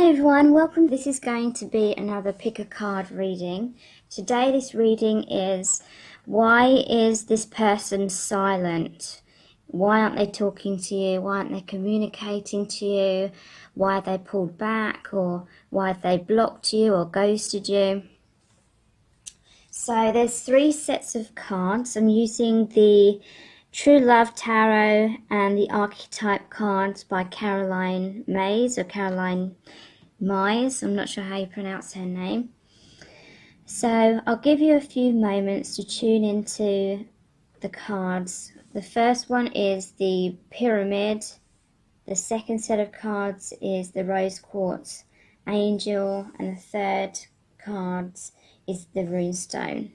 Hey everyone, welcome. This is going to be another pick a card reading. Today this reading is, why is this person silent? Why aren't they talking to you? Why aren't they communicating to you? Why have they pulled back, or why have they blocked you or ghosted you? So there's 3 sets of cards. I'm using the True Love Tarot and the Archetype cards by Caroline Myss, or Caroline Myss, I'm not sure how you pronounce her name. So I'll give you a few moments to tune into the cards. The first one is the Pyramid. The second set of cards is the Rose Quartz Angel. And the third cards is the Runestone.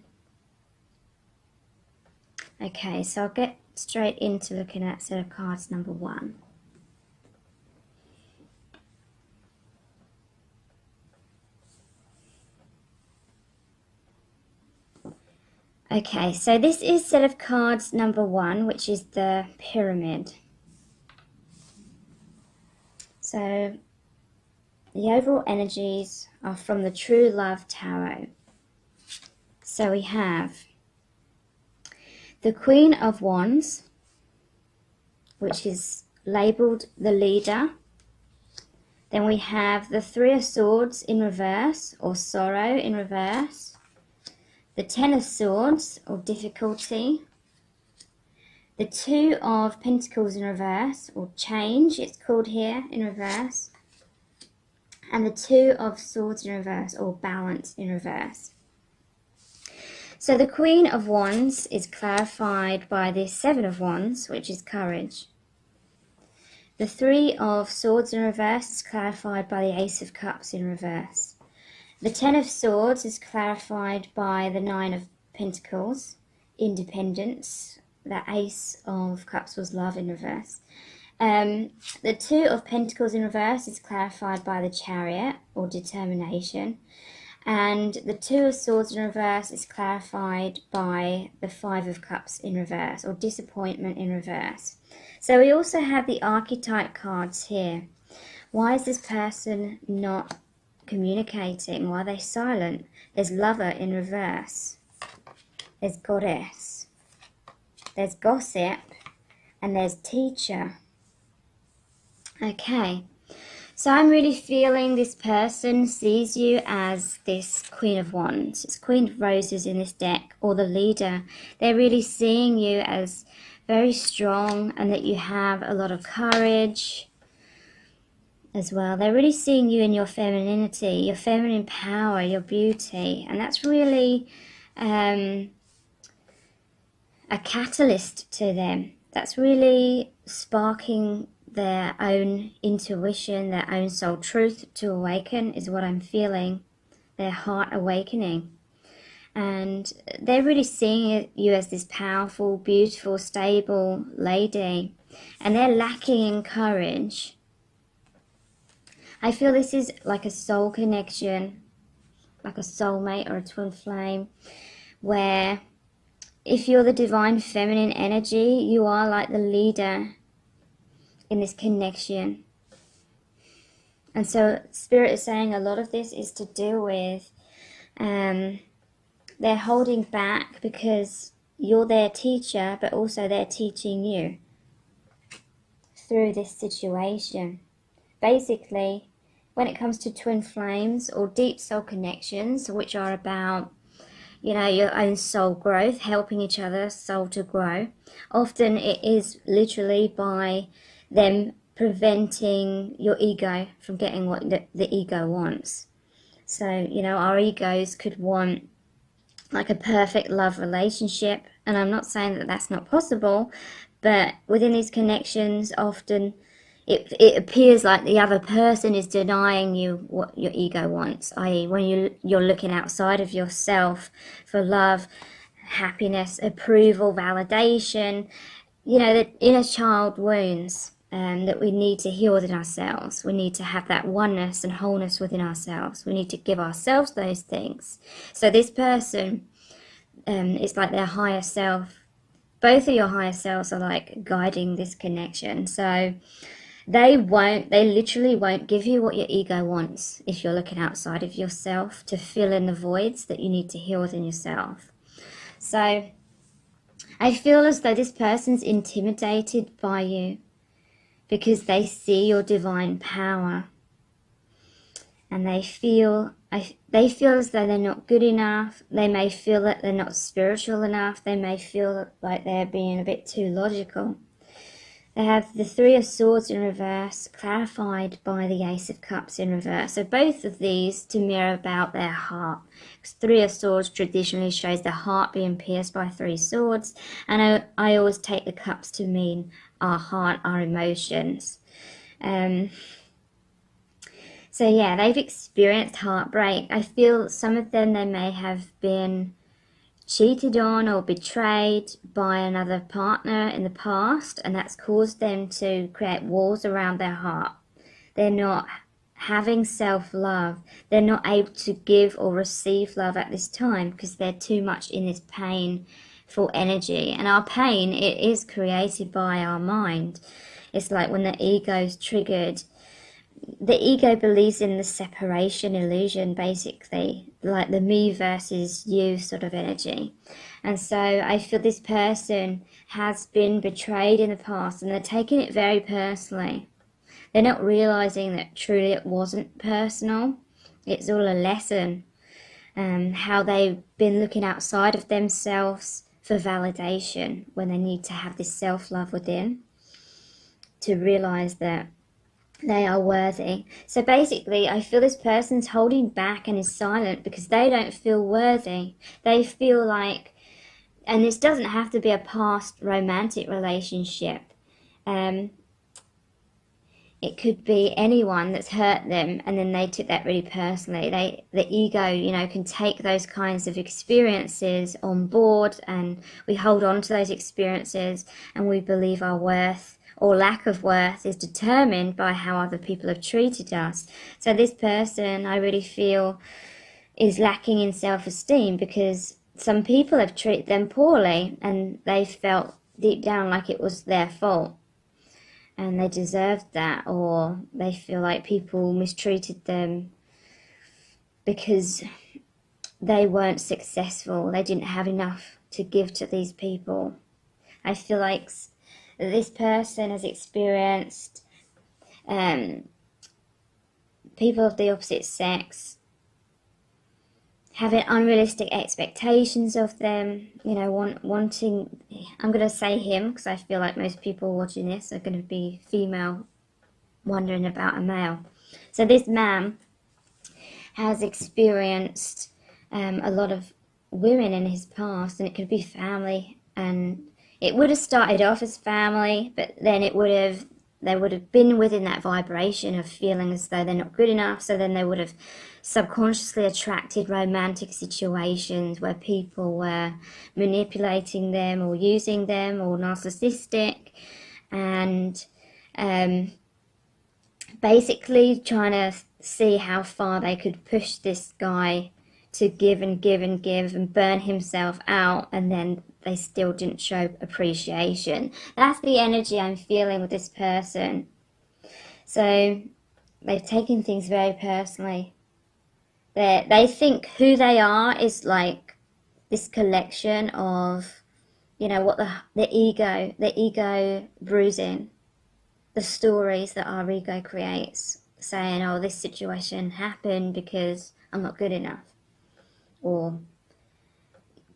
Okay, so I'll get straight into looking at set of cards number 1. Okay, so this is set of cards number 1, which is the Pyramid. So the overall energies are from the True Love Tarot. So we have the Queen of Wands, which is labelled the leader. Then we have the Three of Swords in reverse, or sorrow in reverse. The Ten of Swords, or difficulty. The Two of Pentacles in reverse, or change, it's called here, in reverse. And the Two of Swords in reverse, or balance in reverse. So the Queen of Wands is clarified by the Seven of Wands, which is courage. The Three of Swords in reverse is clarified by the Ace of Cups in reverse. The Ten of Swords is clarified by the Nine of Pentacles, independence. The Ace of Cups was love in reverse. The Two of Pentacles in reverse is clarified by the Chariot, or determination. And the Two of Swords in reverse is clarified by the Five of Cups in reverse, or disappointment in reverse. So we also have the archetype cards here. Why is this person not communicating? Why are they silent? There's Lover in reverse. There's Goddess. There's Gossip. And there's Teacher. Okay. So I'm really feeling this person sees you as this Queen of Wands. It's Queen of Roses in this deck, or the leader. They're really seeing you as very strong, and that you have a lot of courage as well. They're really seeing you in your femininity, your feminine power, your beauty. And that's really a catalyst to them. That's really sparking their own intuition, their own soul truth to awaken, is what I'm feeling. Their heart awakening. And they're really seeing you as this powerful, beautiful, stable lady. And they're lacking in courage. I feel this is like a soul connection, like a soulmate or a twin flame, where if you're the divine feminine energy, you are like the leader in this connection. And so Spirit is saying a lot of this is to do with they're holding back because you're their teacher, but also they're teaching you through this situation. Basically, when it comes to twin flames or deep soul connections, which are about, you know, your own soul growth, helping each other soul to grow, often it is literally by them preventing your ego from getting what the ego wants. So, you know, our egos could want like a perfect love relationship, and I'm not saying that that's not possible, but within these connections often it appears like the other person is denying you what your ego wants, i.e. when you're looking outside of yourself for love, happiness, approval, validation, you know, the inner child wounds that we need to heal within ourselves. We need to have that oneness and wholeness within ourselves. We need to give ourselves those things. So this person, it's like their higher self. Both of your higher selves are like guiding this connection. So They literally won't give you what your ego wants if you're looking outside of yourself to fill in the voids that you need to heal within yourself. So I feel as though this person's intimidated by you because they see your divine power, and they feel as though they're not good enough. They may feel that they're not spiritual enough. They may feel like they're being a bit too logical. They have the Three of Swords in reverse, clarified by the Ace of Cups in reverse. So both of these to mirror about their heart. Because Three of Swords traditionally shows the heart being pierced by three swords. And I always take the cups to mean our heart, our emotions. So yeah, they've experienced heartbreak. I feel some of them, they may have been cheated on or betrayed by another partner in the past, and that's caused them to create walls around their heart. They're not having self-love. They're not able to give or receive love at this time because they're too much in this painful energy. And our pain, it is created by our mind. It's like when the ego's triggered. The ego believes in the separation illusion, basically, like the me versus you sort of energy. And so I feel this person has been betrayed in the past, and they're taking it very personally. They're not realizing that truly it wasn't personal. It's all a lesson. How they've been looking outside of themselves for validation when they need to have this self-love within to realize that they are worthy. So basically, I feel this person's holding back and is silent because they don't feel worthy. They feel like, and this doesn't have to be a past romantic relationship. It could be anyone that's hurt them, and then they took that really personally. The ego, can take those kinds of experiences on board, and we hold on to those experiences, and we believe our worth or lack of worth is determined by how other people have treated us. So this person, I really feel, is lacking in self-esteem because some people have treated them poorly, and they felt deep down like it was their fault and they deserved that, or they feel like people mistreated them because they weren't successful. They didn't have enough to give to these people. I feel like this person has experienced people of the opposite sex having unrealistic expectations of them, wanting, I'm going to say him because I feel like most people watching this are going to be female wondering about a male. So this man has experienced a lot of women in his past, and it could be family, and it would have started off as family, but then they would have been within that vibration of feeling as though they're not good enough, so then they would have subconsciously attracted romantic situations where people were manipulating them or using them or narcissistic, and basically trying to see how far they could push this guy to give and give and give and burn himself out, and then they still didn't show appreciation. That's the energy I'm feeling with this person. So they've taken things very personally. They think who they are is like this collection of, what the ego bruising, the stories that our ego creates, saying, oh, this situation happened because I'm not good enough, or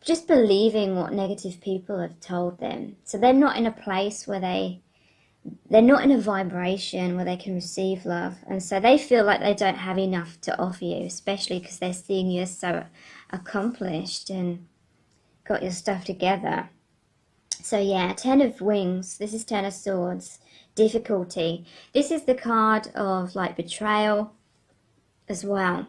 just believing what negative people have told them. So they're not in a place where they're not in a vibration where they can receive love, and so they feel like they don't have enough to offer you, especially because they're seeing you as so accomplished and got your stuff together. So yeah, Ten of Wings, this is Ten of Swords, difficulty. This is the card of like betrayal as well.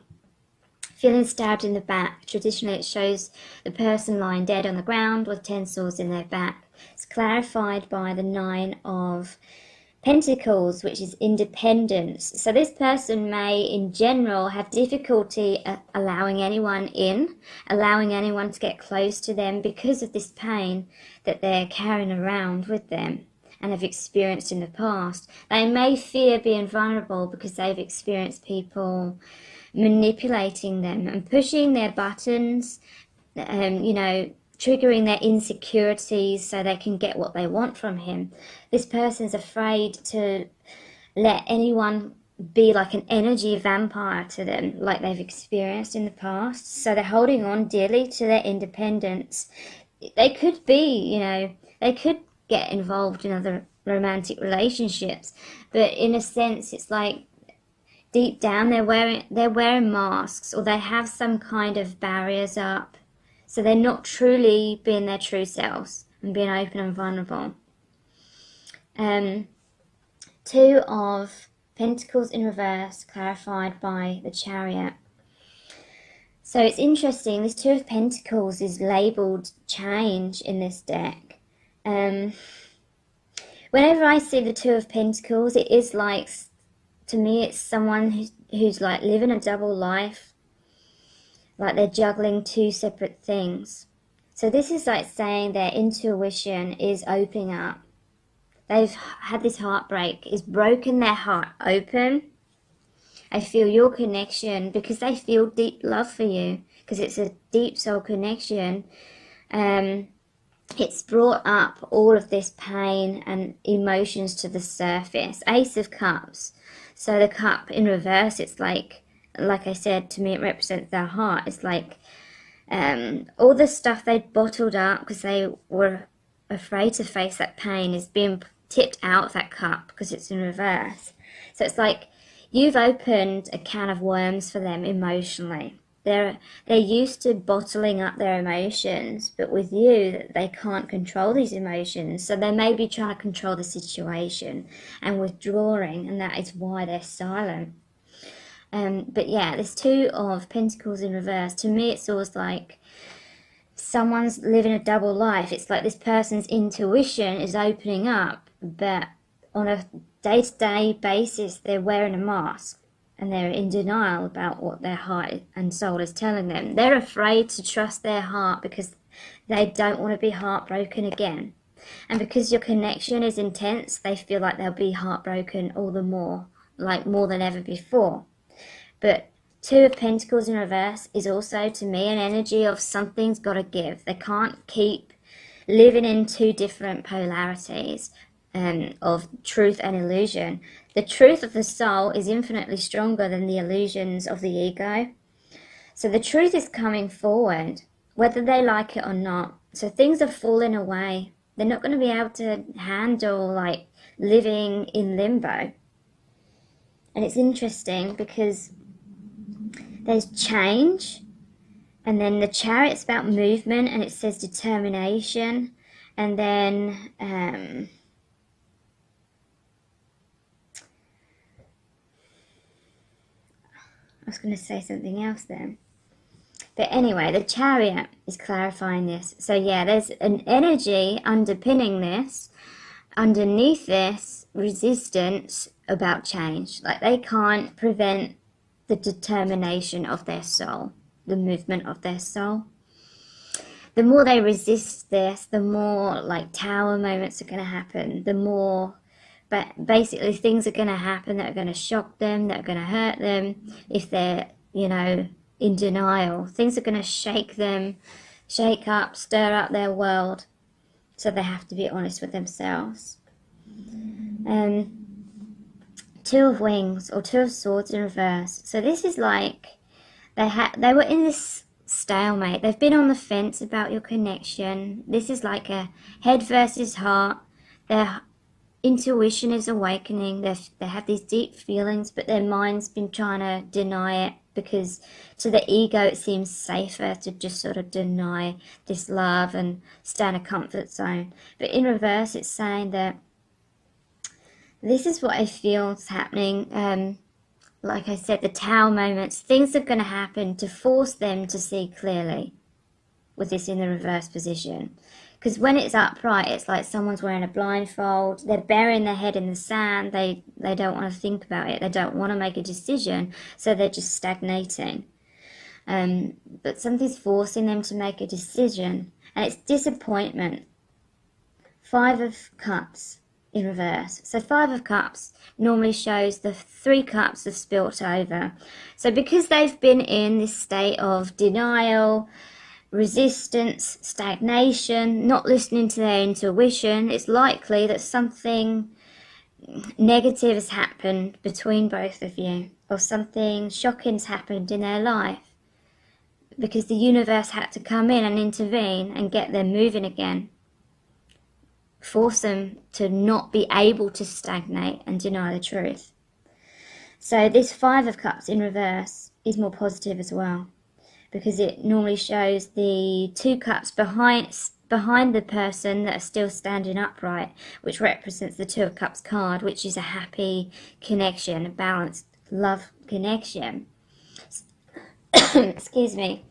Feeling stabbed in the back. Traditionally it shows the person lying dead on the ground with 10 swords in their back. It's clarified by the 9 of Pentacles, which is independence. So this person may in general have difficulty allowing anyone in, allowing anyone to get close to them because of this pain that they're carrying around with them. and have experienced in the past. They may fear being vulnerable because they've experienced people manipulating them and pushing their buttons, you know, triggering their insecurities so they can get what they want from him. This person's afraid to let anyone be like an energy vampire to them, like they've experienced in the past. So they're holding on dearly to their independence. They could be, you know, they could get involved in other romantic relationships, but in a sense, it's like deep down they're wearing masks, or they have some kind of barriers up, so they're not truly being their true selves and being open and vulnerable. Two of Pentacles in reverse, clarified by the Chariot. So it's interesting, this Two of Pentacles is labelled change in this deck. Whenever I see the Two of Pentacles, it is like, to me, it's someone who's like living a double life, like they're juggling two separate things. So this is like saying their intuition is opening up. They've had this heartbreak, it's broken their heart open. I feel your connection because they feel deep love for you, because it's a deep soul connection. It's brought up all of this pain and emotions to the surface. Ace of Cups. So the cup in reverse, it's like I said, to me it represents their heart. It's like all the stuff they'd bottled up because they were afraid to face that pain is being tipped out of that cup because it's in reverse. So it's like you've opened a can of worms for them emotionally. They're used to bottling up their emotions, but with you, they can't control these emotions. So they may be trying to control the situation and withdrawing, and that is why they're silent. But yeah, this Two of Pentacles in reverse, to me it's always like someone's living a double life. It's like this person's intuition is opening up, but on a day-to-day basis they're wearing a mask and they're in denial about what their heart and soul is telling them. They're afraid to trust their heart because they don't want to be heartbroken again. And because your connection is intense, they feel like they'll be heartbroken all the more, like more than ever before. But Two of Pentacles in reverse is also, to me, an energy of something's got to give. They can't keep living in two different polarities of truth and illusion. The truth of the soul is infinitely stronger than the illusions of the ego. So the truth is coming forward, whether they like it or not. So things are falling away. They're not going to be able to handle like living in limbo. And it's interesting because there's change, and then the Chariot's about movement, and it says determination, and then I was going to say something else then. But anyway, the Chariot is clarifying this. So yeah, there's an energy underpinning this, underneath this resistance about change. Like they can't prevent the determination of their soul, the movement of their soul. The more they resist this, the more like tower moments are going to happen. The more, but basically things are going to happen that are going to shock them, that are going to hurt them. If they're, you know, in denial, things are going to shake them, shake up, stir up their world. So they have to be honest with themselves. Two of Wings or Two of Swords in reverse. So this is like they were in this stalemate. They've been on the fence about your connection. This is like a head versus heart. Their intuition is awakening. They have these deep feelings, but their mind's been trying to deny it because to the ego it seems safer to just sort of deny this love and stay in a comfort zone. But in reverse, it's saying that this is what I feel is happening. Like I said, the Tower moments, things are going to happen to force them to see clearly with this in the reverse position. Because when it's upright, it's like someone's wearing a blindfold. They're burying their head in the sand. They don't want to think about it. They don't want to make a decision. So they're just stagnating. But something's forcing them to make a decision. And it's disappointment. Five of Cups. in reverse. So 5 of Cups normally shows the 3 cups have spilt over. So because they've been in this state of denial, resistance, stagnation, not listening to their intuition, it's likely that something negative has happened between both of you, or something shocking's happened in their life, because the universe had to come in and intervene and get them moving again, force them to not be able to stagnate and deny the truth. So this 5 of Cups in reverse is more positive as well, because it normally shows the 2 cups behind the person that are still standing upright, which represents the 2 of Cups card, which is a happy connection, a balanced love connection. Excuse me.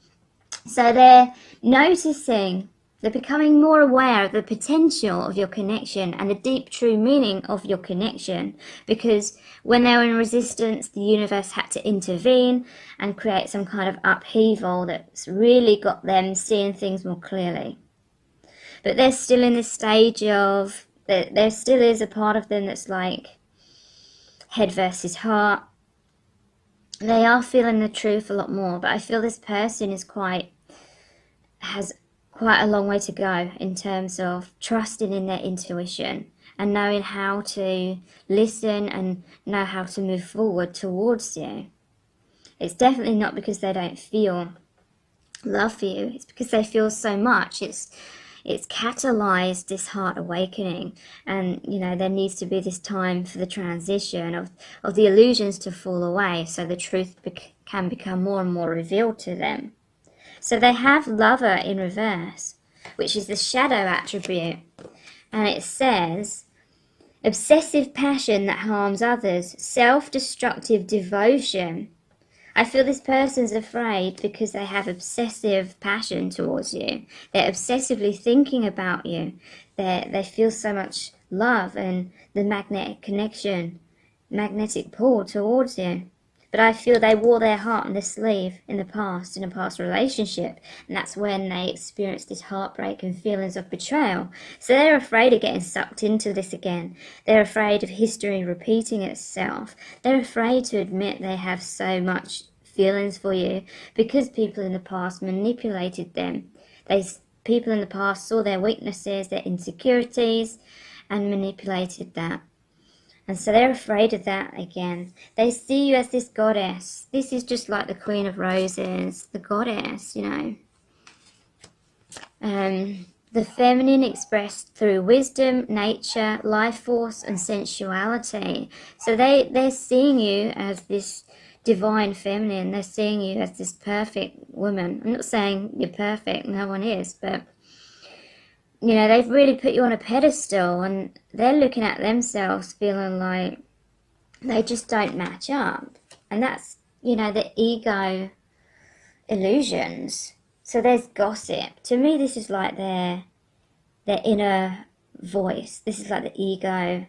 So they're noticing, they're becoming more aware of the potential of your connection and the deep true meaning of your connection, because when they were in resistance, the universe had to intervene and create some kind of upheaval that's really got them seeing things more clearly. But they're still in this stage of, there still is a part of them that's like head versus heart. They are feeling the truth a lot more, but I feel this person has quite a long way to go in terms of trusting in their intuition and knowing how to listen and know how to move forward towards you. It's definitely not because they don't feel love for you. It's because they feel so much. It's catalyzed this heart awakening, and there needs to be this time for the transition of the illusions to fall away, so the truth can become more and more revealed to them. So they have Lover in reverse, which is the shadow attribute, and it says obsessive passion that harms others, self-destructive devotion. I feel this person's afraid because they have obsessive passion towards you. They're obsessively thinking about you. They feel so much love and the magnetic connection, magnetic pull towards you. But I feel they wore their heart on their sleeve in a past relationship, and that's when they experienced this heartbreak and feelings of betrayal. So they're afraid of getting sucked into this again. They're afraid of history repeating itself. They're afraid to admit they have so much feelings for you because people in the past manipulated them. People in the past saw their weaknesses, their insecurities, and manipulated that. And so they're afraid of that again. They see you as this goddess. This is just like the Queen of Roses, the goddess, the feminine expressed through wisdom, nature, life force, and sensuality. So they're seeing you as this divine feminine. They're seeing you as this perfect woman. I'm not saying you're perfect, no one is, but they've really put you on a pedestal, and they're looking at themselves feeling like they just don't match up. And that's, the ego illusions. So there's gossip. To me, this is like their inner voice. This is like the ego,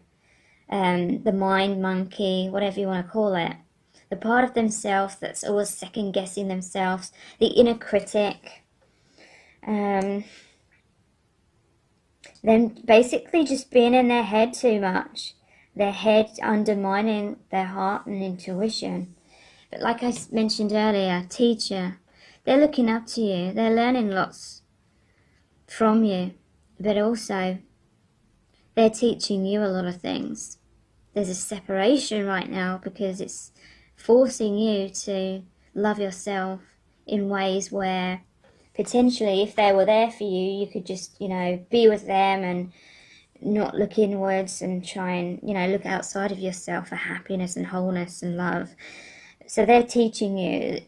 the mind monkey, whatever you want to call it. The part of themselves that's always second guessing themselves, the inner critic. Then basically just being in their head too much. Their head undermining their heart and intuition. But like I mentioned earlier, teacher, they're looking up to you. They're learning lots from you. But also, they're teaching you a lot of things. There's a separation right now because it's forcing you to love yourself in ways where potentially, if they were there for you, you could just, be with them and not look inwards and try and, look outside of yourself for happiness and wholeness and love. So they're teaching you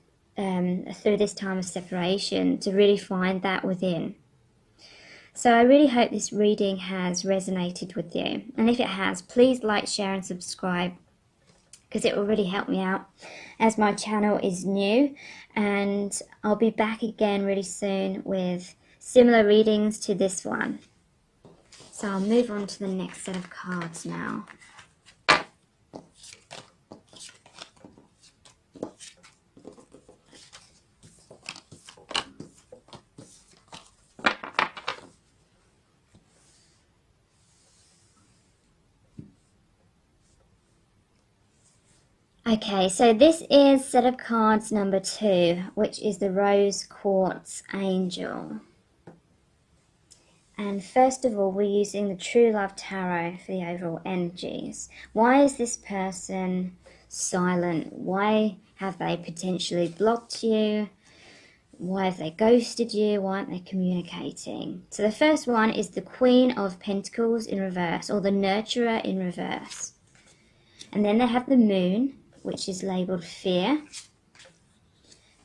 through this time of separation to really find that within. So I really hope this reading has resonated with you. And if it has, please like, share and subscribe, because it will really help me out as my channel is new, and I'll be back again really soon with similar readings to this one. So I'll move on to the next set of cards now. Okay, so this is set of cards number 2, which is the Rose Quartz Angel. And first of all, we're using the True Love Tarot for the overall energies. Why is this person silent? Why have they potentially blocked you? Why have they ghosted you? Why aren't they communicating? So the first one is the Queen of Pentacles in reverse, or the Nurturer in reverse. And then they have the Moon, which is labelled fear.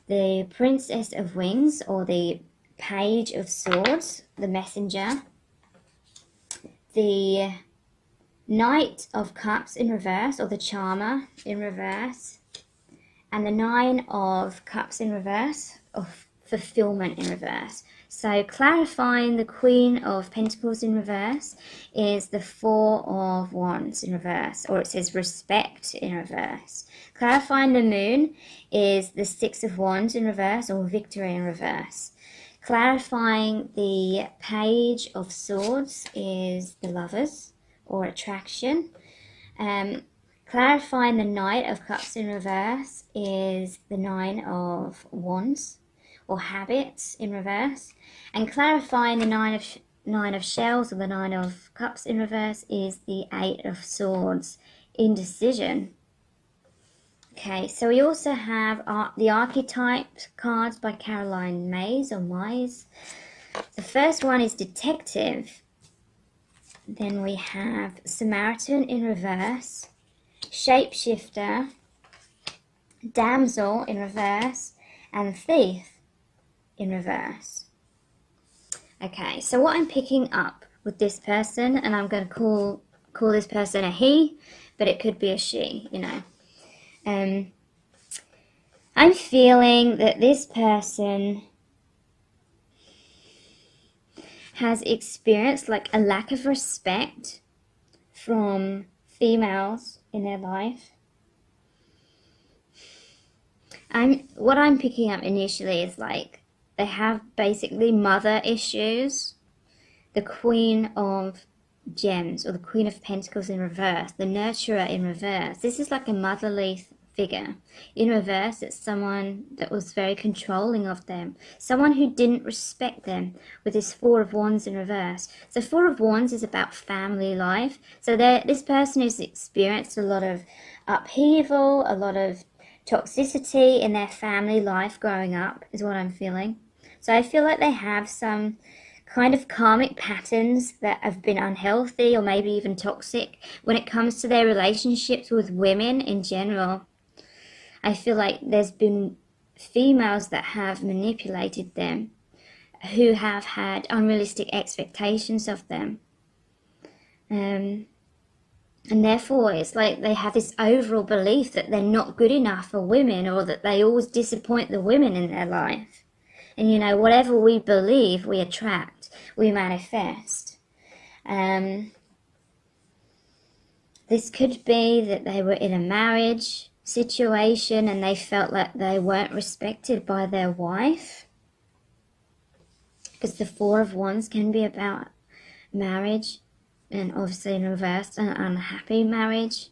The Princess of Wings, or the Page of Swords, the Messenger. The Knight of Cups in reverse, or the Charmer in reverse. And the Nine of Cups in reverse, or Fulfillment in reverse. So clarifying the Queen of Pentacles in reverse is the Four of Wands in reverse, or it says respect in reverse. Clarifying the Moon is the Six of Wands in reverse, or victory in reverse. Clarifying the Page of Swords is the Lovers, or attraction. Clarifying the Knight of Cups in reverse is the Nine of Wands, or habits in reverse. And clarifying the Nine of Shells, or the Nine of Cups in reverse, is the Eight of Swords, indecision. Okay, so we also have the Archetype cards by Caroline Myss, or Myss. The first one is Detective. Then we have Samaritan in reverse, Shapeshifter, Damsel in reverse, and Thief in reverse. Okay, so what I'm picking up with this person, and I'm going to call this person a he, but it could be a she, you know. I'm feeling that this person has experienced like a lack of respect from females in their life. What I'm picking up initially is like they have basically mother issues. The Queen of Gems, or the Queen of Pentacles in reverse, the Nurturer in reverse. This is like a motherly figure. In reverse, it's someone that was very controlling of them, someone who didn't respect them, with this Four of Wands in reverse. So Four of Wands is about family life. So this person has experienced a lot of upheaval, a lot of toxicity in their family life growing up, is what I'm feeling. So I feel like they have some kind of karmic patterns that have been unhealthy, or maybe even toxic, when it comes to their relationships with women in general. I feel like there's been females that have manipulated them, who have had unrealistic expectations of them. And therefore, it's like they have this overall belief that they're not good enough for women, or that they always disappoint the women in their life. And, you know, whatever we believe, we attract, we manifest. This could be that they were in a marriage situation and they felt like they weren't respected by their wife. Because the Four of Wands can be about marriage, and obviously in reverse, an unhappy marriage.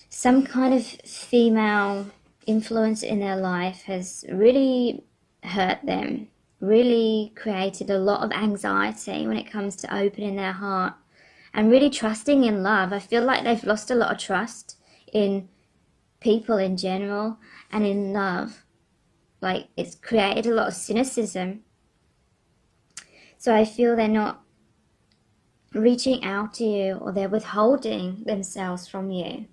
Some kind of female influence in their life has really hurt them, really created a lot of anxiety when it comes to opening their heart and really trusting in love. I feel like they've lost a lot of trust in people in general and in love. Like, it's created a lot of cynicism. So I feel they're not reaching out to you, or they're withholding themselves from you.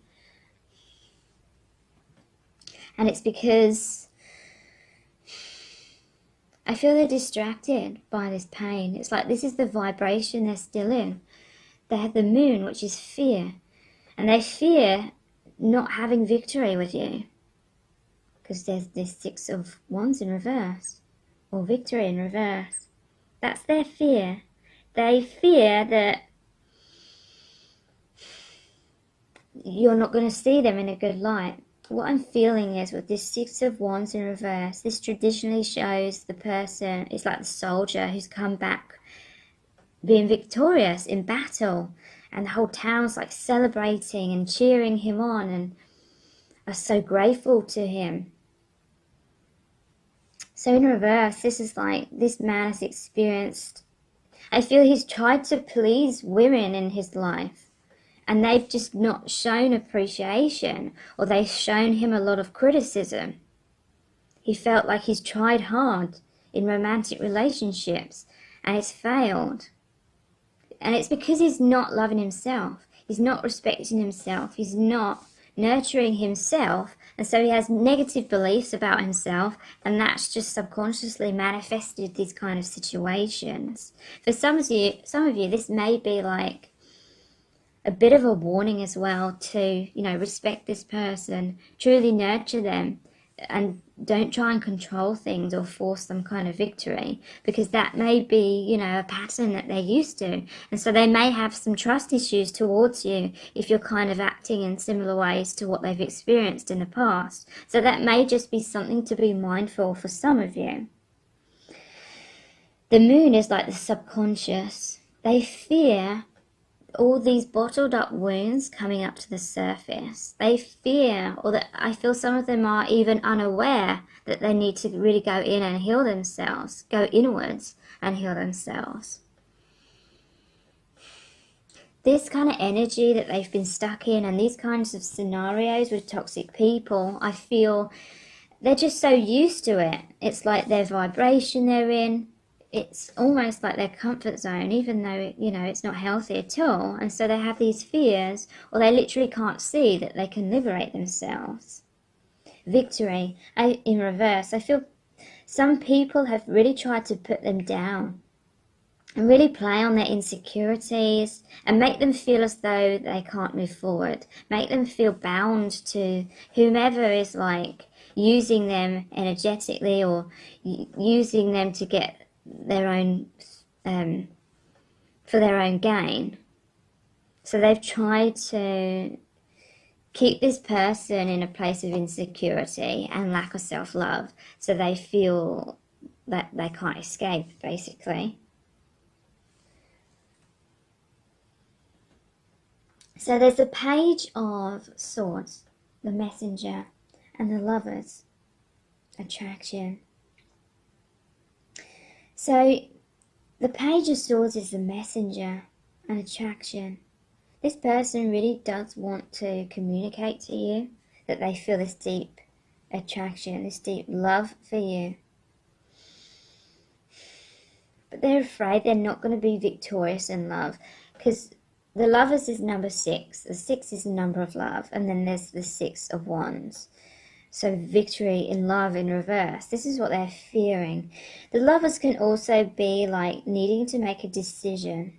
And it's because I feel they're distracted by this pain. It's like this is the vibration they're still in. They have the Moon, which is fear. And they fear not having victory with you, because there's this Six of Wands in reverse, or victory in reverse. That's their fear. They fear that you're not going to see them in a good light. What I'm feeling is, with this Six of Wands in reverse, this traditionally shows the person is like the soldier who's come back being victorious in battle, and the whole town's like celebrating and cheering him on, and are so grateful to him. So in reverse, this is like, this man has experienced, I feel he's tried to please women in his life, and they've just not shown appreciation, or they've shown him a lot of criticism. He felt like he's tried hard in romantic relationships and it's failed. And it's because he's not loving himself. He's not respecting himself. He's not nurturing himself. And so he has negative beliefs about himself, and that's just subconsciously manifested these kind of situations. For some of you, this may be like a bit of a warning as well to, respect this person, truly nurture them, and don't try and control things or force some kind of victory, because that may be, a pattern that they're used to. And so they may have some trust issues towards you if you're kind of acting in similar ways to what they've experienced in the past. So that may just be something to be mindful for some of you. The moon is like the subconscious. They fear all these bottled up wounds coming up to the surface. They fear, or that I feel some of them are even unaware that they need to really go in and heal themselves, go inwards and heal themselves. This kind of energy that they've been stuck in, and these kinds of scenarios with toxic people, I feel they're just so used to it. It's like their vibration they're in. It's almost like their comfort zone, even though, it's not healthy at all. And so they have these fears, or they literally can't see that they can liberate themselves. Victory, in reverse, I feel some people have really tried to put them down and really play on their insecurities and make them feel as though they can't move forward, make them feel bound to whomever is like using them energetically, or using them to get their own for their own gain. So they've tried to keep this person in a place of insecurity and lack of self-love, so they feel that they can't escape, basically. So there's a Page of Swords, the Messenger, and the Lovers, attraction. So the Page of Swords is the messenger and attraction. This person really does want to communicate to you that they feel this deep attraction, this deep love for you. But they're afraid they're not going to be victorious in love, because the Lovers is number 6. The 6 is the number of love, and then there's the 6 of Wands. So victory in love in reverse. This is what they're fearing. The Lovers can also be like needing to make a decision.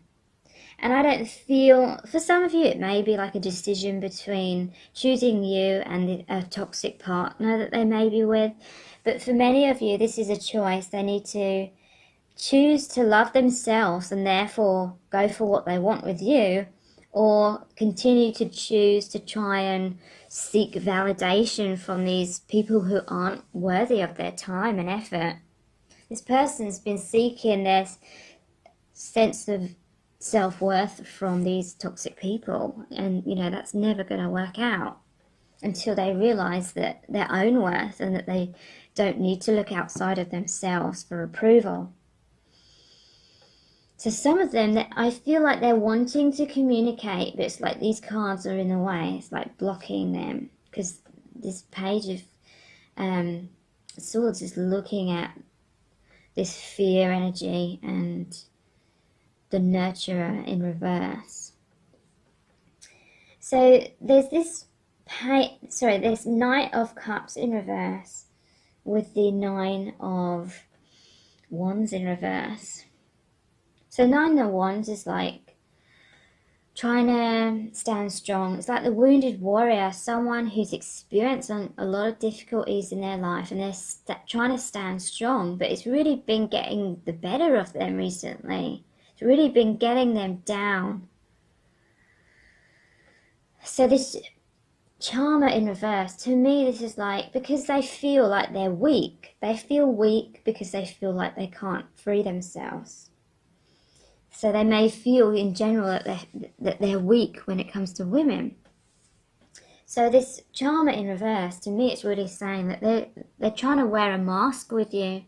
And I don't feel, for some of you, it may be like a decision between choosing you and a toxic partner that they may be with. But for many of you, this is a choice. They need to choose to love themselves and therefore go for what they want with you, or continue to choose to try and seek validation from these people who aren't worthy of their time and effort. This person's been seeking their sense of self-worth from these toxic people, and that's never going to work out until they realize that their own worth, and that they don't need to look outside of themselves for approval. So some of them, that I feel like they're wanting to communicate, but it's like these cards are in the way. It's like blocking them, because this Page of Swords is looking at this fear energy and the nurturer in reverse. So there's this there's Knight of Cups in reverse with the 9 of Wands in reverse. So 9 of Wands is like trying to stand strong. It's like the wounded warrior, someone who's experiencing a lot of difficulties in their life, and they're trying to stand strong, but it's really been getting the better of them recently. It's really been getting them down. So this Charmer in reverse, to me this is like, because they feel like they're weak. They feel weak because they feel like they can't free themselves. So they may feel in general that they're weak when it comes to women. So this Charmer in reverse, to me, it's really saying that they're trying to wear a mask with you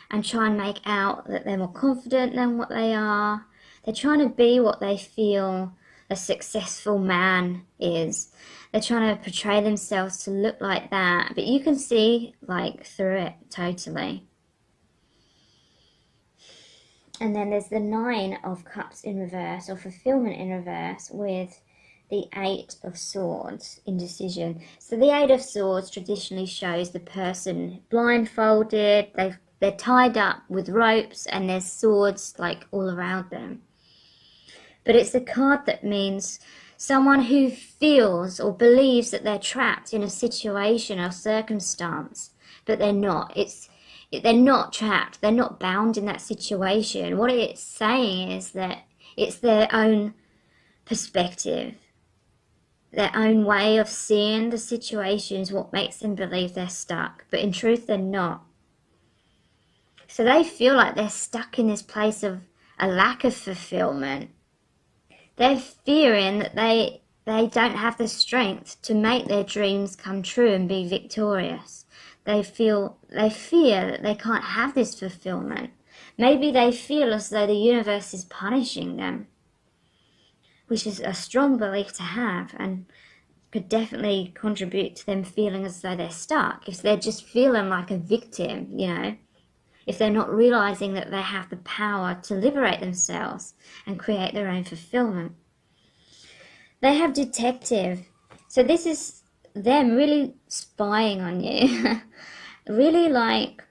and try and make out that they're more confident than what they are. They're trying to be what they feel a successful man is. They're trying to portray themselves to look like that, but you can see like through it totally. And then there's the 9 of Cups in reverse, or fulfillment in reverse, with the 8 of Swords, indecision. So the 8 of Swords traditionally shows the person blindfolded, they're tied up with ropes, and there's swords like all around them. But it's a card that means someone who feels or believes that they're trapped in a situation or circumstance, but they're not. They're not trapped. They're not bound in that situation. What it's saying is that it's their own perspective, their own way of seeing the situation is what makes them believe they're stuck. But in truth, they're not. So they feel like they're stuck in this place of a lack of fulfillment. They're fearing that they don't have the strength to make their dreams come true and be victorious. They fear that they can't have this fulfillment. Maybe they feel as though the universe is punishing them, which is a strong belief to have and could definitely contribute to them feeling as though they're stuck. If they're just feeling like a victim, if they're not realizing that they have the power to liberate themselves and create their own fulfillment. They have detective. So this is them really spying on you. Really like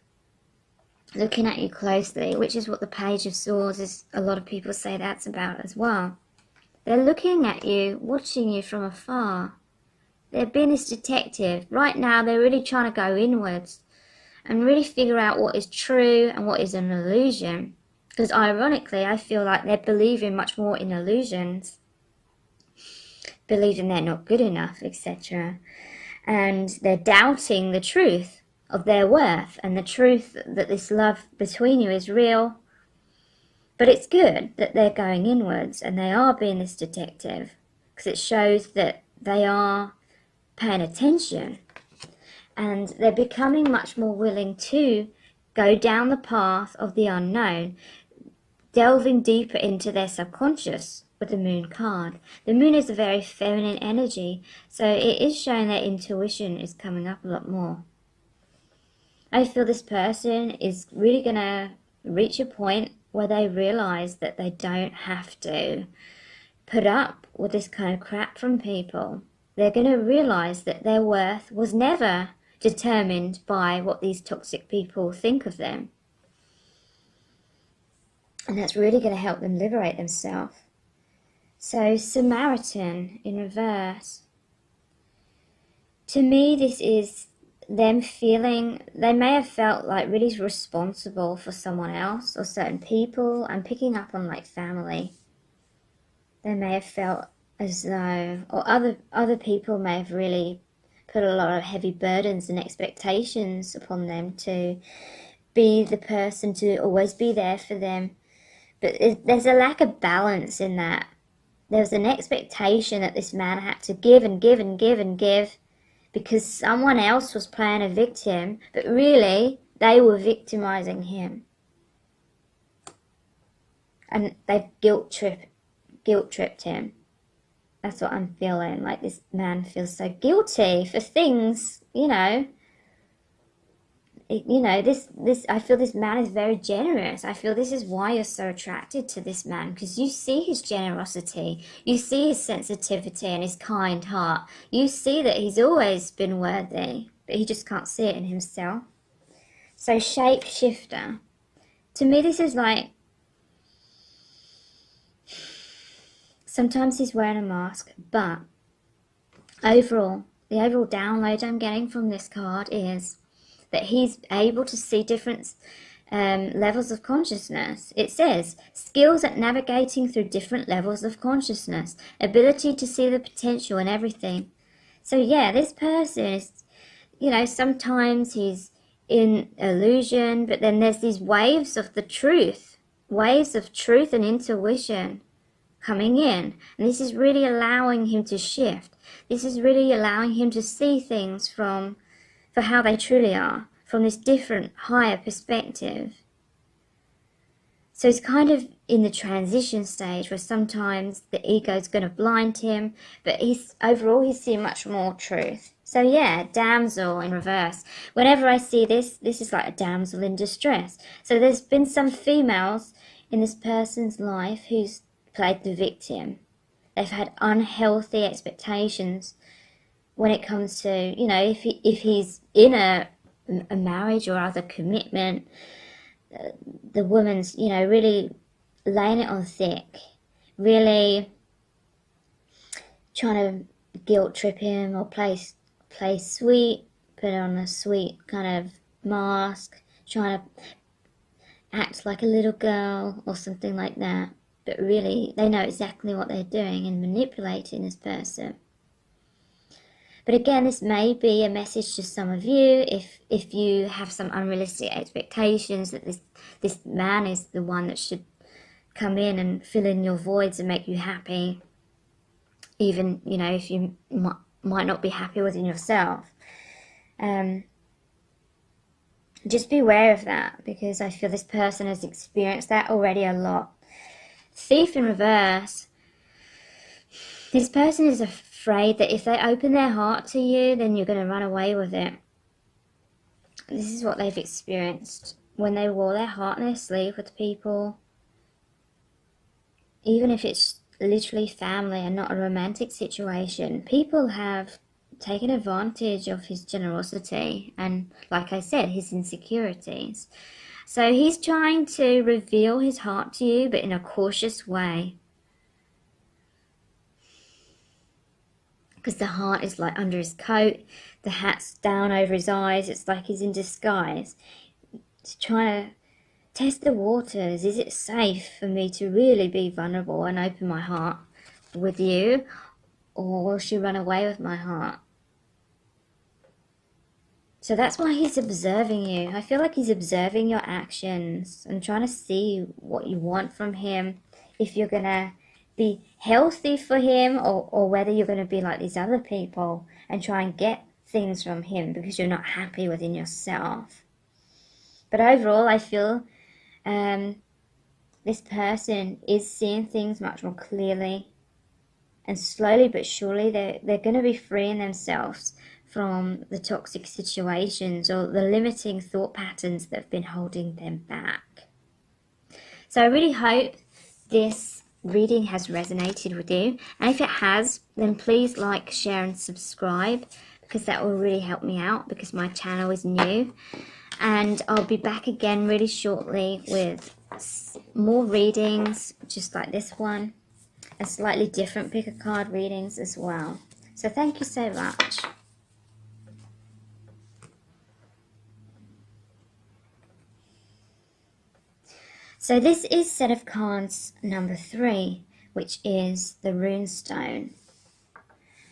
looking at you closely, which is what the Page of Swords is. A lot of people say that's about as well. They're looking at you, watching you from afar. They're being this detective. Right now, they're really trying to go inwards and really figure out what is true and what is an illusion. Because ironically, I feel like they're believing much more in illusions, believing they're not good enough, etc. And they're doubting the truth of their worth and the truth that this love between you is real. But it's good that they're going inwards and they are being this detective, because it shows that they are paying attention. And they're becoming much more willing to go down the path of the unknown, delving deeper into their subconscious with the Moon card. The Moon is a very feminine energy, so it is showing that intuition is coming up a lot more. I feel this person is really going to reach a point where they realize that they don't have to put up with this kind of crap from people. They're going to realize that their worth was never determined by what these toxic people think of them. And that's really going to help them liberate themselves. So Samaritan in reverse. To me, this is them feeling, they may have felt like really responsible for someone else or certain people. I'm picking up on like family. They may have felt as though, or other people may have really put a lot of heavy burdens and expectations upon them to be the person to always be there for them. But there's a lack of balance in that. There's an expectation that this man had to give and give and give and give because someone else was playing a victim, but really they were victimizing him. And they've guilt-tripped him. That's what I'm feeling. Like this man feels so guilty for things, I feel this man is very generous. I feel this is why you're so attracted to this man, because you see his generosity, you see his sensitivity and his kind heart. You see that he's always been worthy, but he just can't see it in himself. So shapeshifter. To me, this is like, sometimes he's wearing a mask, but overall, the overall download I'm getting from this card is that he's able to see different levels of consciousness. It says, skills at navigating through different levels of consciousness, ability to see the potential in everything. So yeah, this person is, sometimes he's in illusion, but then there's these waves of the truth, and intuition coming in. And this is really allowing him to shift. This is really allowing him to see things for how they truly are, from this different, higher perspective. So he's kind of in the transition stage where sometimes the ego is going to blind him, but overall he's seeing much more truth. So yeah, damsel in reverse. Whenever I see this is like a damsel in distress. So there's been some females in this person's life who's played the victim. They've had unhealthy expectations when it comes to, you know, if he's in a marriage or other commitment, the woman's, you know, really laying it on thick, really trying to guilt trip him or play sweet, put on a sweet kind of mask, trying to act like a little girl or something like that. But really, they know exactly what they're doing and manipulating this person. But again, this may be a message to some of you if you have some unrealistic expectations that this man is the one that should come in and fill in your voids and make you happy, even, you know, if you might not be happy within yourself. Just be aware of that, because I feel this person has experienced that already a lot. Thief in reverse. This person is afraid that if they open their heart to you, then you're going to run away with it. This is what they've experienced when they wore their heart on their sleeve with people. Even if it's literally family and not a romantic situation, people have taken advantage of his generosity and, like I said, his insecurities. So he's trying to reveal his heart to you, but in a cautious way. Because the heart is like under his coat, the hat's down over his eyes, it's like he's in disguise. He's trying to test the waters. Is it safe for me to really be vulnerable and open my heart with you? Or will she run away with my heart? So that's why he's observing you. I feel like he's observing your actions and trying to see what you want from him. If you're going to be healthy for him, or whether you're going to be like these other people and try and get things from him because you're not happy within yourself. But overall, I feel this person is seeing things much more clearly, and slowly but surely they're going to be freeing themselves from the toxic situations or the limiting thought patterns that have been holding them back. So I really hope this reading has resonated with you, and if it has, then please like, share and subscribe, because that will really help me out, because my channel is new. And I'll be back again really shortly with more readings just like this one, and slightly different pick a card readings as well. So thank you so much. So this is set of cards number 3, which is the Runestone.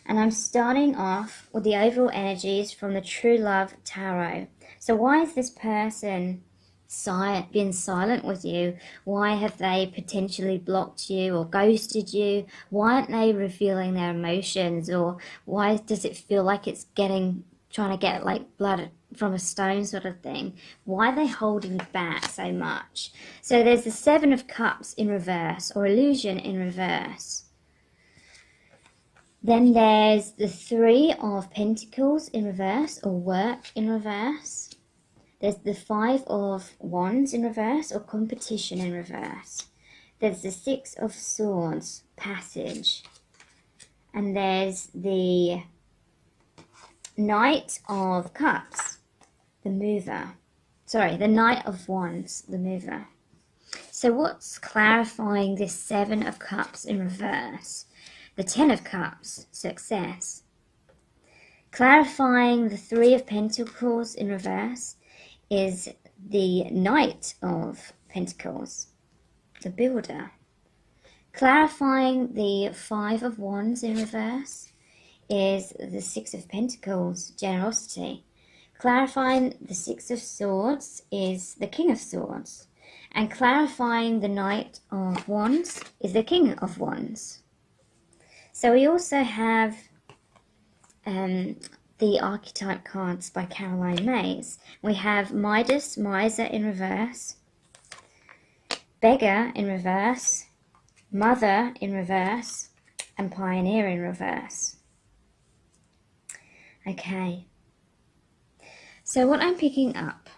And I'm starting off with the overall energies from the True Love Tarot. So why is this person been silent with you? Why have they potentially blocked you or ghosted you? Why aren't they revealing their emotions? Or why does it feel like it's trying to get like blood from a stone sort of thing? Why are they holding back so much? So there's the 7 of Cups in reverse, or illusion in reverse. Then there's the 3 of Pentacles in reverse, or work in reverse. There's the 5 of Wands in reverse, or competition in reverse. There's the 6 of Swords, passage. And there's the Knight of Cups, the mover. Sorry, the Knight of Wands, the mover. So what's clarifying this 7 of Cups in reverse? The 10 of Cups, success. Clarifying the 3 of Pentacles in reverse is the Knight of Pentacles, the builder. Clarifying the 5 of Wands in reverse is the 6 of Pentacles, generosity. Clarifying the 6 of Swords is the King of Swords. And clarifying the Knight of Wands is the King of Wands. So we also have the archetype cards by Caroline Myss. We have Midas, Miser in reverse, Beggar in reverse, Mother in reverse, and Pioneer in reverse. Okay, so what I'm picking up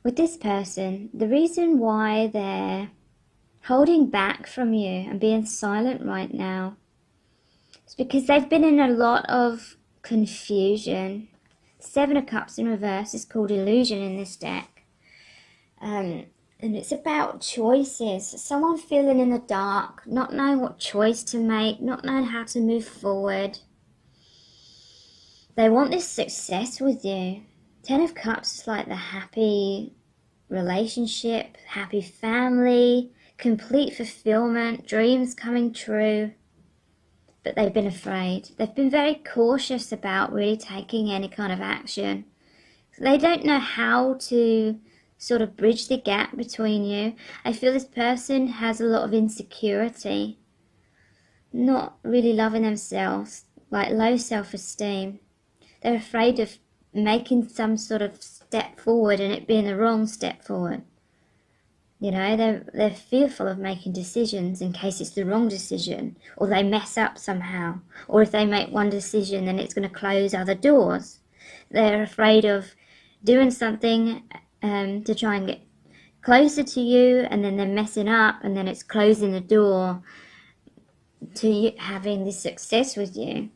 with this person, the reason why they're holding back from you and being silent right now is because they've been in a lot of confusion. Seven of Cups in reverse is called Illusion in this deck. And it's about choices. Someone feeling in the dark, not knowing what choice to make, not knowing how to move forward. They want this success with you. Ten of Cups is like the happy relationship, happy family, complete fulfillment, dreams coming true. But they've been afraid. They've been very cautious about really taking any kind of action. They don't know how to sort of bridge the gap between you. I feel this person has a lot of insecurity, not really loving themselves, like low self-esteem. They're afraid of making some sort of step forward and it being the wrong step forward. You know, they're fearful of making decisions in case it's the wrong decision, or they mess up somehow, or if they make one decision then it's going to close other doors. They're afraid of doing something to try and get closer to you, and then they're messing up, and then it's closing the door to you having this success with you.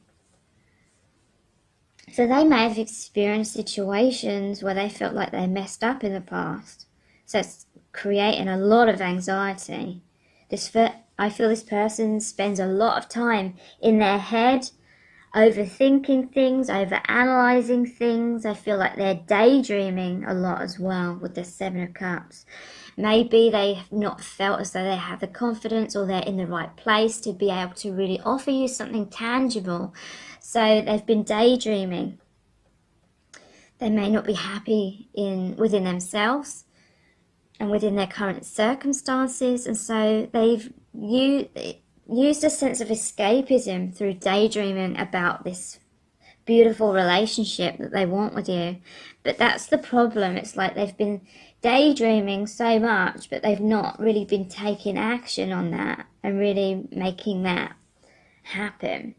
So they may have experienced situations where they felt like they messed up in the past. So it's creating a lot of anxiety. I feel this person spends a lot of time in their head, overthinking things, overanalyzing things. I feel like they're daydreaming a lot as well with the Seven of Cups. Maybe they have not felt as though they have the confidence or they're in the right place to be able to really offer you something tangible. So they've been daydreaming. They may not be happy within themselves and within their current circumstances, and so they've used a sense of escapism through daydreaming about this beautiful relationship that they want with you. But that's the problem. It's like they've been daydreaming so much, but they've not really been taking action on that and really making that happen.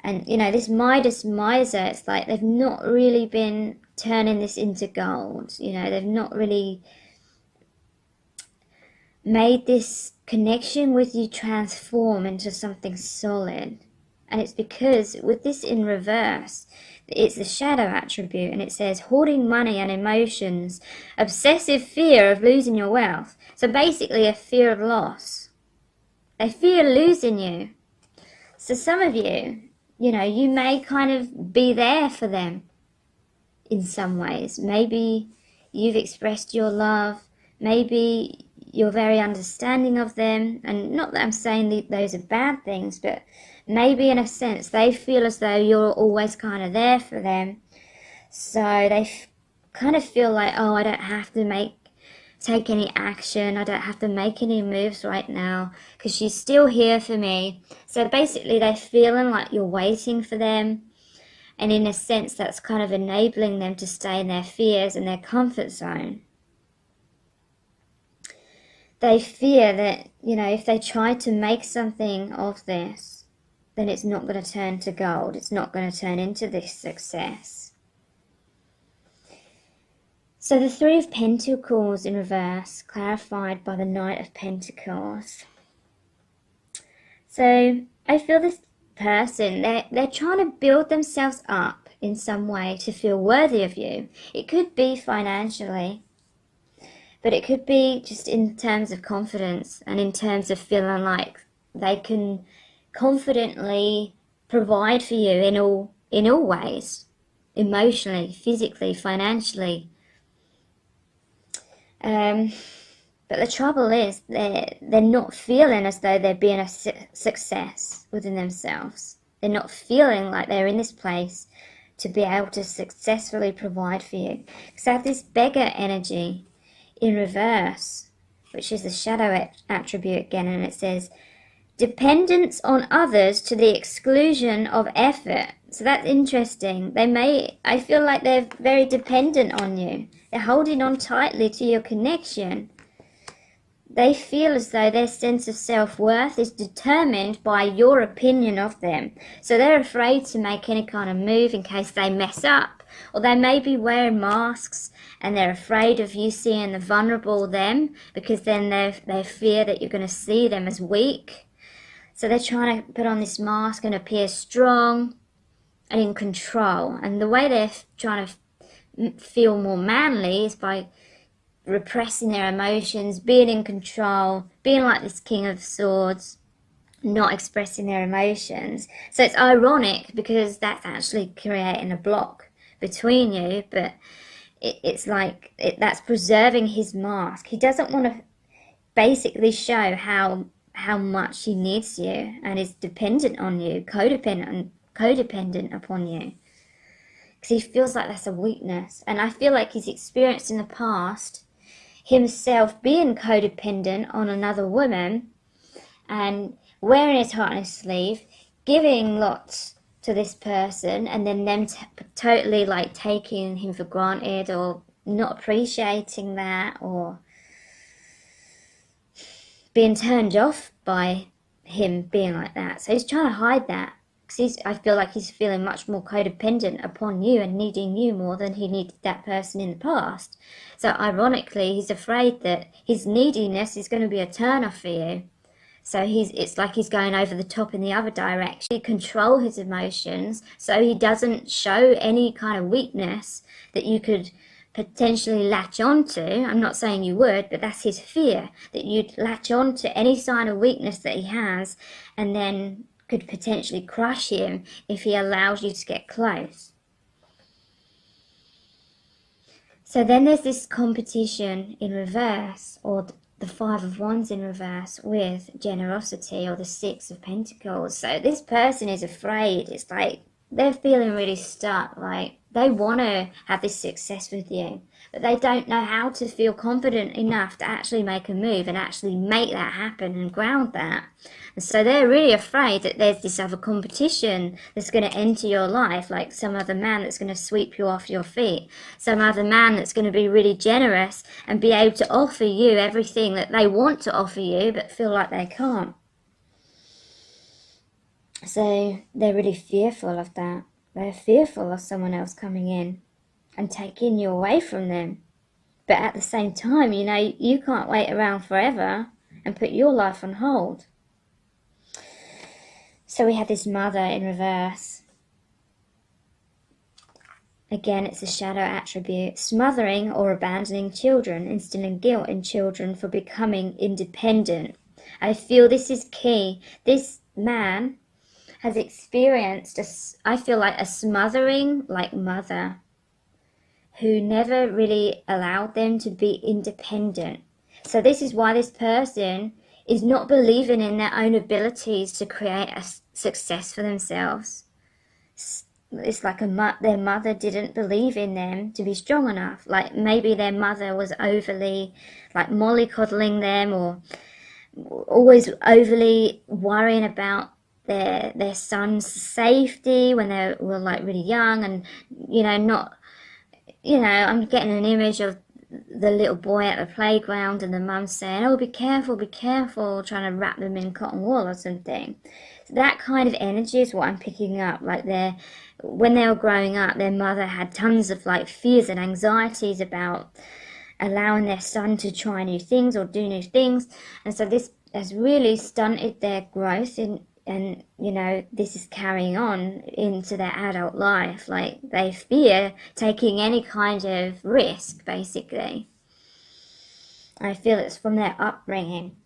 And, you know, this Midas Miser, it's like they've not really been turning this into gold. You know, they've not really made this connection with you transform into something solid. And it's because with this in reverse, it's the shadow attribute, and it says hoarding money and emotions, obsessive fear of losing your wealth. So basically a fear of loss. They fear losing you. So some of you, you know, you may kind of be there for them in some ways. Maybe you've expressed your love. Maybe you're very understanding of them. And not that I'm saying those are bad things, but maybe in a sense they feel as though you're always kind of there for them. So they kind of feel like, oh, I don't have to take any action. I don't have to make any moves right now because she's still here for me. So basically they're feeling like you're waiting for them. And in a sense, that's kind of enabling them to stay in their fears and their comfort zone. They fear that, you know, if they try to make something of this, then it's not going to turn to gold. It's not going to turn into this success. So the Three of Pentacles in reverse, clarified by the Knight of Pentacles. So I feel this person, they're trying to build themselves up in some way to feel worthy of you. It could be financially, but it could be just in terms of confidence and in terms of feeling like they can confidently provide for you in all ways, emotionally, physically, financially. But the trouble is they're not feeling as though they're being a success within themselves. They're not feeling like they're in this place to be able to successfully provide for you. So I have this beggar energy in reverse, which is the shadow attribute again, and it says, Dependence on others to the exclusion of effort. So that's interesting. I feel like they're very dependent on you. They're holding on tightly to your connection. They feel as though their sense of self-worth is determined by your opinion of them. So they're afraid to make any kind of move in case they mess up. Or they may be wearing masks and they're afraid of you seeing the vulnerable them, because then they fear that you're going to see them as weak. So they're trying to put on this mask and appear strong and in control. And the way they're trying to feel more manly is by repressing their emotions, being in control, being like this King of Swords, not expressing their emotions. So it's ironic because that's actually creating a block between you, but it's like that's preserving his mask. He doesn't want to basically show how much he needs you and is dependent on you, codependent upon you, because he feels like that's a weakness. And I feel like he's experienced in the past himself being codependent on another woman and wearing his heart on his sleeve, giving lots to this person, and then them totally like taking him for granted or not appreciating that, or being turned off by him being like that. So he's trying to hide that, because I feel like he's feeling much more codependent upon you and needing you more than he needed that person in the past. So ironically, he's afraid that his neediness is going to be a turn-off for you. So it's like he's going over the top in the other direction. He control his emotions so he doesn't show any kind of weakness that you could potentially latch onto. I'm not saying you would, but that's his fear, that you'd latch on to any sign of weakness that he has and then could potentially crush him if he allows you to get close. So then there's this competition in reverse, or the Five of Wands in reverse, with generosity, or the Six of Pentacles. So this person is afraid. It's like they're feeling really stuck, like they want to have this success with you, but they don't know how to feel confident enough to actually make a move and actually make that happen and ground that. And so they're really afraid that there's this other competition that's going to enter your life, like some other man that's going to sweep you off your feet, some other man that's going to be really generous and be able to offer you everything that they want to offer you but feel like they can't. So they're really fearful of that. They're fearful of someone else coming in and taking you away from them. But at the same time, you know, you can't wait around forever and put your life on hold. So we have this Mother in reverse. Again, it's a shadow attribute. Smothering or abandoning children, instilling guilt in children for becoming independent. I feel this is key. This man has experienced, I feel like, a smothering like mother who never really allowed them to be independent. So this is why this person is not believing in their own abilities to create a success for themselves. It's like their mother didn't believe in them to be strong enough. Like maybe their mother was overly like mollycoddling them, or always overly worrying about their son's safety when they were like really young, and I'm getting an image of the little boy at the playground and the mum saying, oh, be careful, trying to wrap them in cotton wool or something. So that kind of energy is what I'm picking up. Like when they were growing up, their mother had tons of like fears and anxieties about allowing their son to try new things or do new things, and so this has really stunted their growth and this is carrying on into their adult life. Like they fear taking any kind of risk, basically. I feel it's from their upbringing.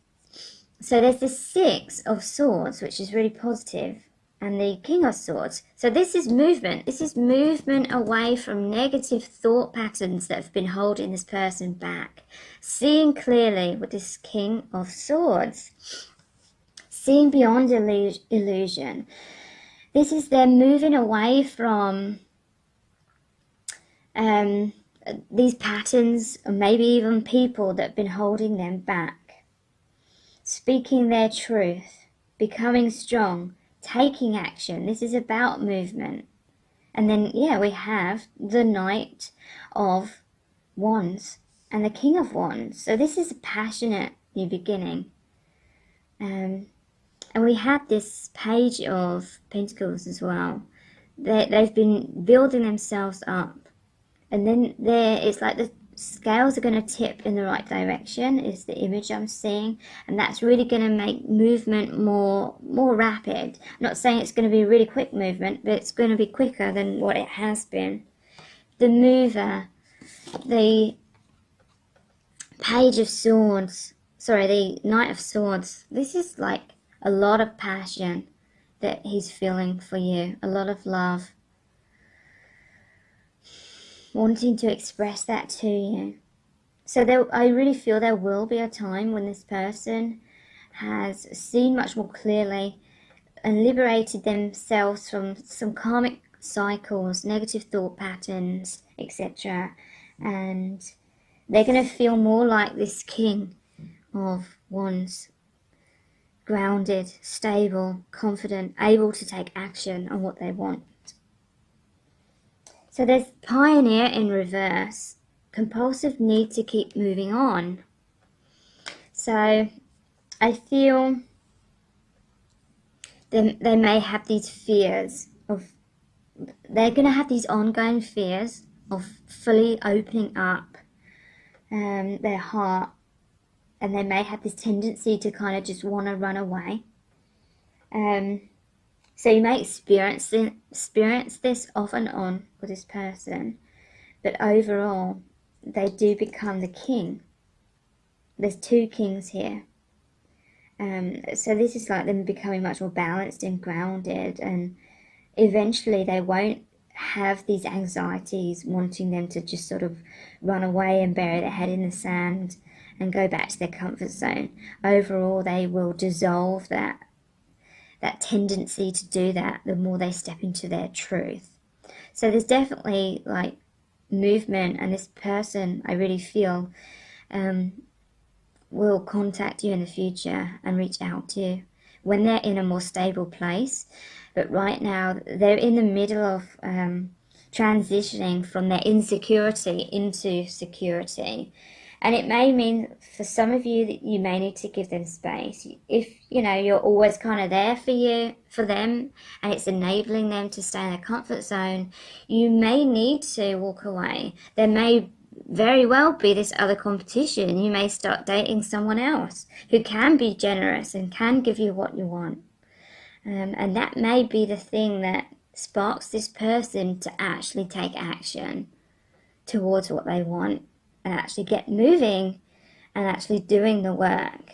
So there's this Six of Swords, which is really positive, and the King of Swords. So this is movement. This is movement away from negative thought patterns that have been holding this person back. Seeing clearly with this King of Swords. Seeing beyond illusion. This is them moving away from these patterns, or maybe even people that have been holding them back. Speaking their truth, becoming strong, taking action. This is about movement. And then, yeah, we have the Knight of Wands and the King of Wands. So this is a passionate new beginning. And we have this Page of Pentacles as well. They've been building themselves up. And then it's like the scales are going to tip in the right direction is the image I'm seeing. And that's really going to make movement more rapid. I'm not saying it's going to be a really quick movement, but it's going to be quicker than what it has been. The Mover, the Page of Swords, sorry, the Knight of Swords. This is like a lot of passion that he's feeling for you, a lot of love, wanting to express that to you. So I really feel there will be a time when this person has seen much more clearly and liberated themselves from some karmic cycles, negative thought patterns, etc. And they're going to feel more like this King of Wands, grounded, stable, confident, able to take action on what they want. So there's Pioneer in reverse, compulsive need to keep moving on. So I feel they may have these fears of, they're going to have these ongoing fears of fully opening up their heart, and they may have this tendency to kind of just want to run away. So you may experience this off and on with this person, but overall, they do become the king. There's two kings here. So this is like them becoming much more balanced and grounded, and eventually they won't have these anxieties wanting them to just sort of run away and bury their head in the sand and go back to their comfort zone. Overall, they will dissolve that tendency to do that the more they step into their truth. So there's definitely like movement, and this person, I really feel, will contact you in the future and reach out to you when they're in a more stable place. But right now they're in the middle of transitioning from their insecurity into security. And it may mean for some of you that you may need to give them space. If, you know, you're always kind of there for them, and it's enabling them to stay in their comfort zone, you may need to walk away. There may very well be this other competition. You may start dating someone else who can be generous and can give you what you want. And that may be the thing that sparks this person to actually take action towards what they want, and actually get moving and actually doing the work.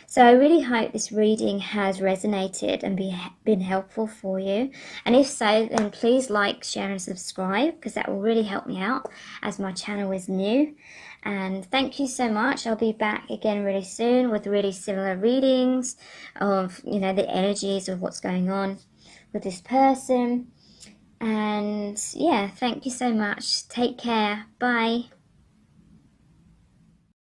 So I really hope this reading has resonated and been helpful for you. And if so, then please like, share and subscribe, because that will really help me out as my channel is new. And thank you so much. I'll be back again really soon with really similar readings of, you know, the energies of what's going on with this person. And yeah, thank you so much. Take care. Bye.